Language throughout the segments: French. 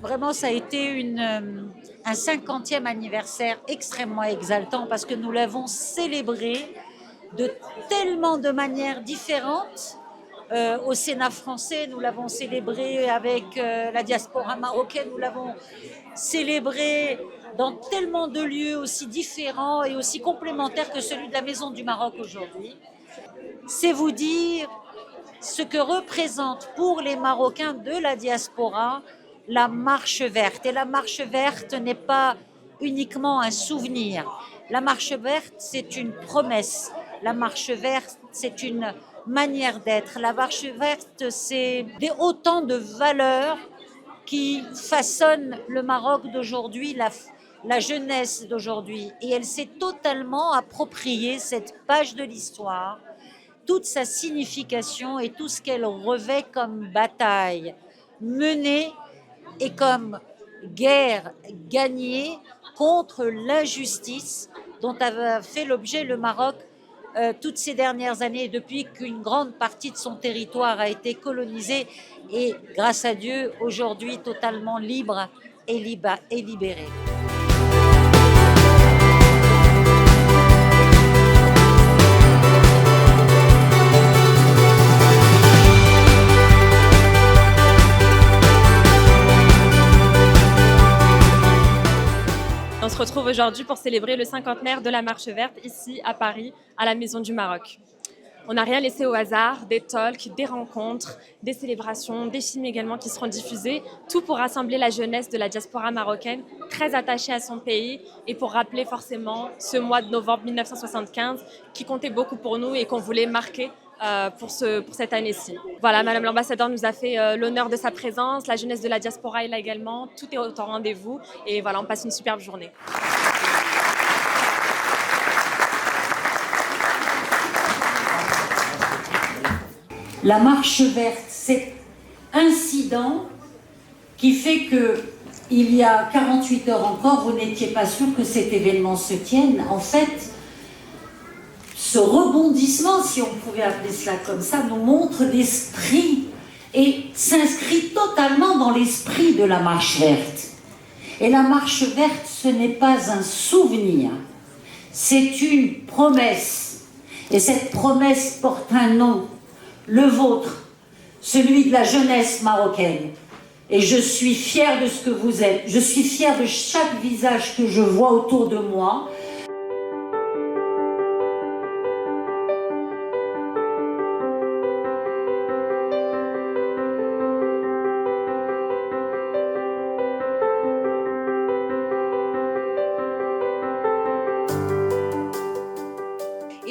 vraiment, ça a été un 50e anniversaire extrêmement exaltant parce que nous l'avons célébré de tellement de manières différentes. Au Sénat français, nous l'avons célébré avec la diaspora marocaine, nous l'avons célébré dans tellement de lieux aussi différents et aussi complémentaires que celui de la Maison du Maroc aujourd'hui. C'est vous dire ce que représente pour les Marocains de la diaspora la marche verte. Et la marche verte n'est pas uniquement un souvenir. La marche verte, c'est une promesse. La marche verte, c'est une manière d'être. La marche verte, c'est autant de valeurs qui façonnent le Maroc d'aujourd'hui, la jeunesse d'aujourd'hui. Et elle s'est totalement appropriée cette page de l'histoire, toute sa signification et tout ce qu'elle revêt comme bataille menée et comme guerre gagnée contre l'injustice dont avait fait l'objet le Maroc toutes ces dernières années, depuis qu'une grande partie de son territoire a été colonisée et, grâce à Dieu, aujourd'hui totalement libre et libéré. On se retrouve aujourd'hui pour célébrer le cinquantenaire de la Marche verte ici à Paris, à la Maison du Maroc. On n'a rien laissé au hasard, des talks, des rencontres, des célébrations, des films également qui seront diffusés, tout pour rassembler la jeunesse de la diaspora marocaine, très attachée à son pays, et pour rappeler forcément ce mois de novembre 1975 qui comptait beaucoup pour nous et qu'on voulait marquer pour cette année-ci. Voilà, Madame l'ambassadeur nous a fait l'honneur de sa présence, la jeunesse de la diaspora est là également, tout est au rendez-vous, et voilà, on passe une superbe journée. La marche verte, cet incident qui fait que il y a 48 heures encore, vous n'étiez pas sûr que cet événement se tienne. En fait, ce rebondissement, si on pouvait appeler cela comme ça, nous montre l'esprit et s'inscrit totalement dans l'esprit de la marche verte. Et la marche verte, ce n'est pas un souvenir, c'est une promesse. Et cette promesse porte un nom, le vôtre, celui de la jeunesse marocaine. Et je suis fière de ce que vous êtes. Je suis fière de chaque visage que je vois autour de moi.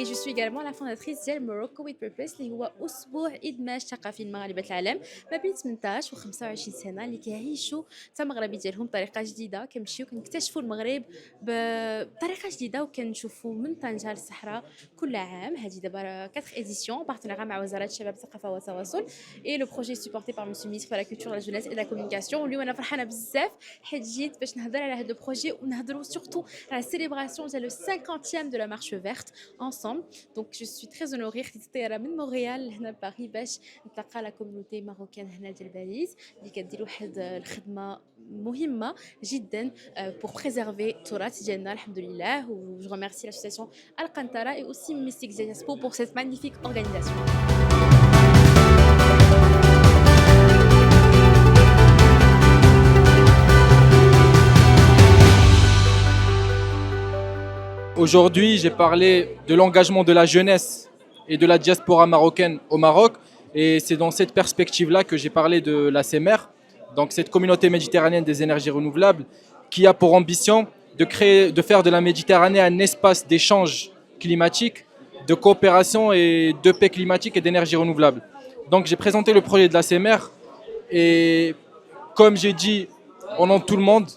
Et je suis également la fondatrice ديال Morocco with Purpose اللي هو اسبوع ادماج ثقافي لمغاربه العالم ما بين 18 و 25 سنه اللي كيعيشوا حتى المغربي ديالهم بطريقه جديده، كنمشيو كنكتشفوا المغرب بطريقه جديده وكنشوفوا من طنجه للصحراء كل عام. هذه دابا 4 اديسيون بارتنيرا مع وزاره الشباب الثقافه والتواصل. اي لو بروجي سيبورتي بار مسيو مينيستر لا كولتور لا جونيس اي لا كومونيكاسيون. واليوم انا فرحانه بزاف حيت جيت باش نهضر على هذا لو بروجي ونهضروا سورتو على السيليبراسيون ديال لو 50e de la marche verte ensemble. Donc je suis très honorée خديت الطياره من مونريال هنا لباريس باش نتلاقى لا كوميونيتي ماروكان هنا ديال باريس اللي كدير واحد الخدمه مهمه جدا pour préserver التراث ديالنا الحمد لله. و je remercie l'association Alcantara et aussi Mystic Diaspo pour cette magnifique organisation. Aujourd'hui, j'ai parlé de l'engagement de la jeunesse et de la diaspora marocaine au Maroc. Et c'est dans cette perspective-là que j'ai parlé de la CEMER, donc cette communauté méditerranéenne des énergies renouvelables, qui a pour ambition de faire de la Méditerranée un espace d'échange climatique, de coopération et de paix climatique et d'énergie renouvelable. Donc j'ai présenté le projet de la CEMER et comme j'ai dit au nom de tout le monde,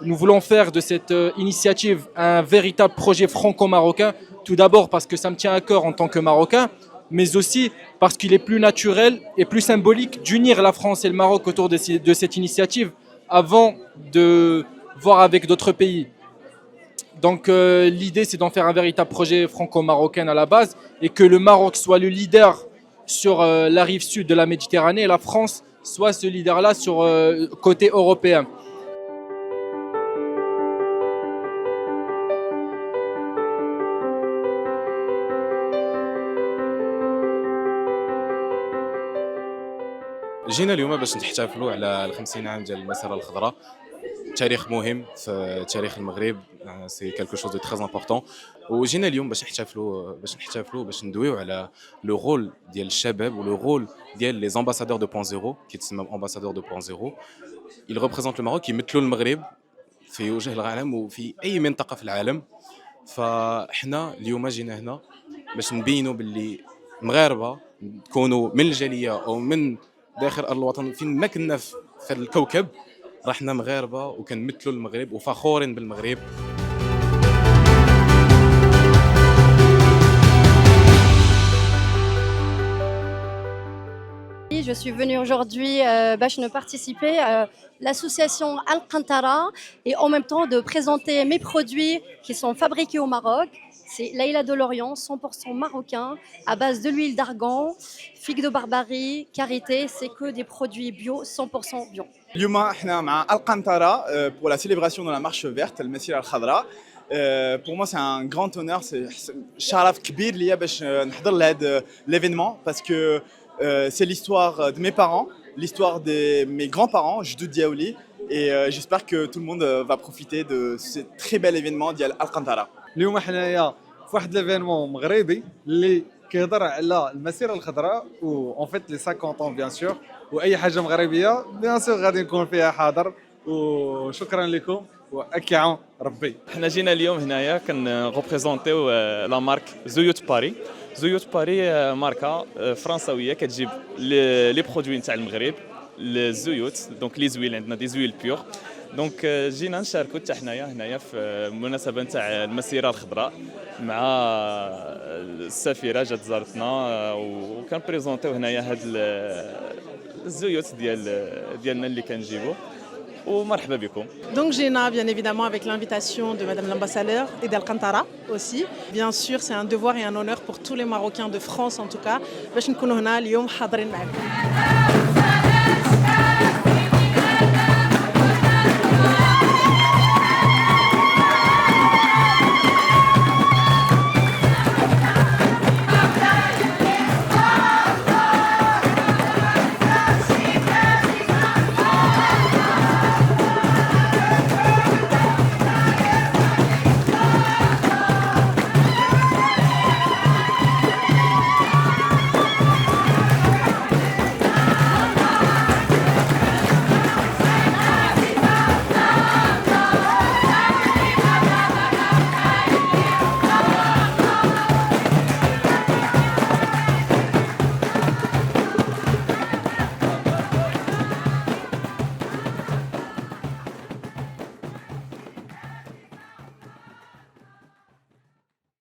nous voulons faire de cette initiative un véritable projet franco-marocain, tout d'abord parce que ça me tient à cœur en tant que Marocain, mais aussi parce qu'il est plus naturel et plus symbolique d'unir la France et le Maroc autour de cette initiative avant de voir avec d'autres pays. Donc l'idée c'est d'en faire un véritable projet franco-marocain à la base et que le Maroc soit le leader sur la rive sud de la Méditerranée et la France soit ce leader-là sur côté européen. جينا اليوم باش نحتفلوا على 50 عام ديال المسيره الخضراء. تاريخ مهم في تاريخ المغرب، سي كالكو شوز دو تري امبورطون. وجينا اليوم باش نحتفلوا باش ندويو على لو رول ديال الشباب ولو رول ديال لي امباسادور دو بوان زيرو كيتسمى امباسادور دو بوان زيرو. ils représentent le Maroc، يمثلوا المغرب في وجه العالم وفي اي منطقه في العالم. فاحنا اليوم جينا هنا باش نبينوا باللي مغاربه تكونوا من الجاليه او من داخل ارض الوطن فين ما كنا في الكوكب، راحنا مغاربه وكنمثلوا المغرب وفخورين بالمغرب. Je suis venue aujourd'hui de participer à l'association Al-Qantara et en même temps de présenter mes produits qui sont fabriqués au Maroc. C'est Leïla de Lorient, 100% marocain, à base de l'huile d'argan, figue de Barbarie, karité, c'est que des produits bio, 100% bio. اليوم احنا مع القنطرة pour la célébration de la marche verte المسيرة الخضراء. Pour moi c'est un grand honneur, c'est شرف كبير ليا باش نحضر لهذا l'événement parce que c'est l'histoire de mes parents, l'histoire de mes grands-parents, جدود دياولي, et j'espère que tout le monde va profiter de ce très bel événement ديال القنطرة. اليوم حنايا في واحد ليفينمون مغربي اللي كيهضر على المسيره الخضراء و اون فيت لي 50 طون بيان سور، واي حاجه مغربيه بيان سور غادي نكون فيها حاضر. وشكرا لكم واكيعون ربي. حنا جينا اليوم هنايا كنغوبريزونطيو لا مارك زيوت باري. زيوت باري ماركه فرنساويه كتجيب لي برودوي نتاع المغرب، الزيوت دونك لي زويل، عندنا دي زويل بيور. دونك جينا نشاركوا حتى حنايا هنايا في المناسبه نتاع المسيره الخضراء مع السفيره جات زارتنا وكنبريزونطيو هنايا هاد الزيوت ديالنا اللي كنجيبوا. ومرحبا بكم. Donc Géna, bien évidemment, avec l'invitation de Madame l'ambassadeur et d'Al-Qantara aussi. Bien sûr, c'est un devoir et un honneur pour tous les Marocains de France en tout cas. باش نكونوا هنا اليوم حاضرين معكم.